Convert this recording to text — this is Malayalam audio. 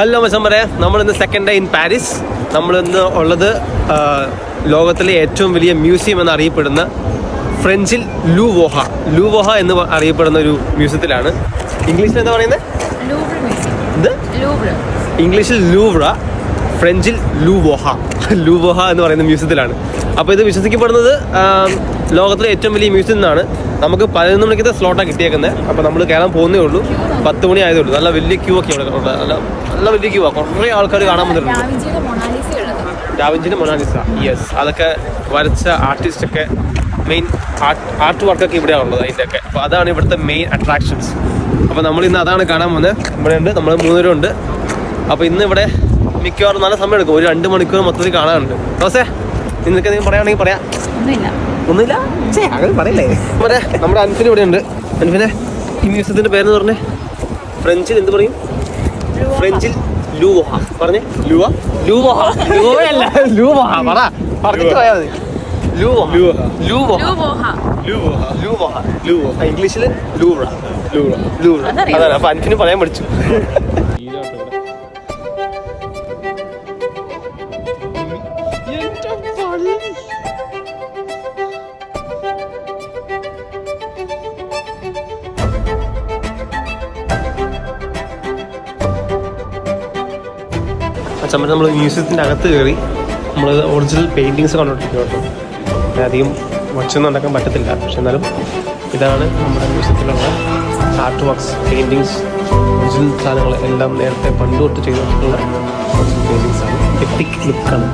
ഹലോ മച്ചമ്പരെ, നമ്മളിന്ന് സെക്കൻഡ് ഡേ ഇൻ പാരീസ്. നമ്മളിന്ന് ഉള്ളത് ലോകത്തിലെ ഏറ്റവും വലിയ മ്യൂസിയം എന്നറിയപ്പെടുന്ന ഫ്രഞ്ചിൽ ലൂവോഹ എന്ന് അറിയപ്പെടുന്ന ഒരു മ്യൂസിയത്തിലാണ്. ഇംഗ്ലീഷിൽ എന്താ പറയുന്നത്? ഇംഗ്ലീഷിൽ ലൂവ്ര, ഫ്രഞ്ചിൽ ലൂവോഹ എന്ന് പറയുന്ന മ്യൂസിയത്തിലാണ്. അപ്പോൾ ഇത് വിശ്വസിക്കപ്പെടുന്നത് ലോകത്തിലെ ഏറ്റവും വലിയ മ്യൂസിയം എന്നാണ്. നമുക്ക് 11 മണിക്കത്തെ സ്ലോട്ടാണ് കിട്ടിയേക്കുന്നത്. അപ്പോൾ നമ്മൾ കയറാൻ പോകുന്നേ ഉള്ളൂ. 10 മണി ആയതേ ഉള്ളൂ. നല്ല വലിയ ക്യൂ ഒക്കെ ഇവിടെ ഉള്ളത്. നല്ല വലിയ ക്യൂ ആണ്. കുറേ ആൾക്കാർ കാണാൻ വന്നിട്ടുണ്ട്. ഡാവിഞ്ചിൻ്റെ മൊണാലിസ, യെസ്, അതൊക്കെ വരച്ച ആർട്ടിസ്റ്റൊക്കെ മെയിൻ ആർട്ട് വർക്കൊക്കെ ഇവിടെയാണ് ഉള്ളത് അതിൻ്റെയൊക്കെ. അപ്പോൾ അതാണ് ഇവിടുത്തെ മെയിൻ അട്രാക്ഷൻസ്. അപ്പോൾ നമ്മളിന്ന് അതാണ് കാണാൻ പോകുന്നത്. ഇവിടെ ഉണ്ട്, നമ്മൾ 3 പേരുണ്ട്. അപ്പോൾ ഇന്ന് ഇവിടെ മിക്കവാറും നല്ല സമയം എടുക്കും. ഒരു 2 മണിക്കൂർ മൊത്തത്തിൽ കാണാനുണ്ട്. ദോസേ, നിനക്ക് എന്തെങ്കിലും പറയുകയാണെങ്കിൽ പറയാം. ഒന്നുമില്ല, അങ്ങനെ പറയല്ലേ. നമ്മുടെ അൻഫിന് ഇവിടെ ഉണ്ട്. അൻഫിനെ, ഈ മ്യൂസിയത്തിൻ്റെ പേരെന്ന് പറഞ്ഞേ. ഫ്രഞ്ചിൽ എന്ത് പറയും? ഫ്രഞ്ചിൽ ലൂവോഹ പറഞ്ഞേ. ലൂവോഹ പറഞ്ഞിട്ട് പോയാൽ മതി. ഇംഗ്ലീഷിൽ ലൂവ്ര. അതാണ്. അപ്പൊ അൻഫിന് പറയാൻ പഠിച്ചു. അച്ഛമ്മ, നമ്മൾ മ്യൂസിയത്തിൻ്റെ അകത്ത് കയറി നമ്മൾ ഒറിജിനൽ പെയിൻറ്റിങ്സ് കണ്ടുകൊണ്ടിരിക്കും കേട്ടോ. അധികം വച്ചൊന്നും ഉണ്ടാക്കാൻ പറ്റത്തില്ല, പക്ഷെ എന്നാലും ഇതാണ് നമ്മുടെ മ്യൂസിയത്തിലുള്ള ആർട്ട് വർക്ക്സ്, പെയിൻറ്റിങ്സ്, ഒറിജിനൽ സാധനങ്ങൾ എല്ലാം നേരത്തെ പണ്ട് തൊട്ട് ചെയ്തിട്ടുള്ള ഒറിജിനൽ പെയിൻറ്റിങ്സാണ്. എപ്പിക് ലുക്കാണ്.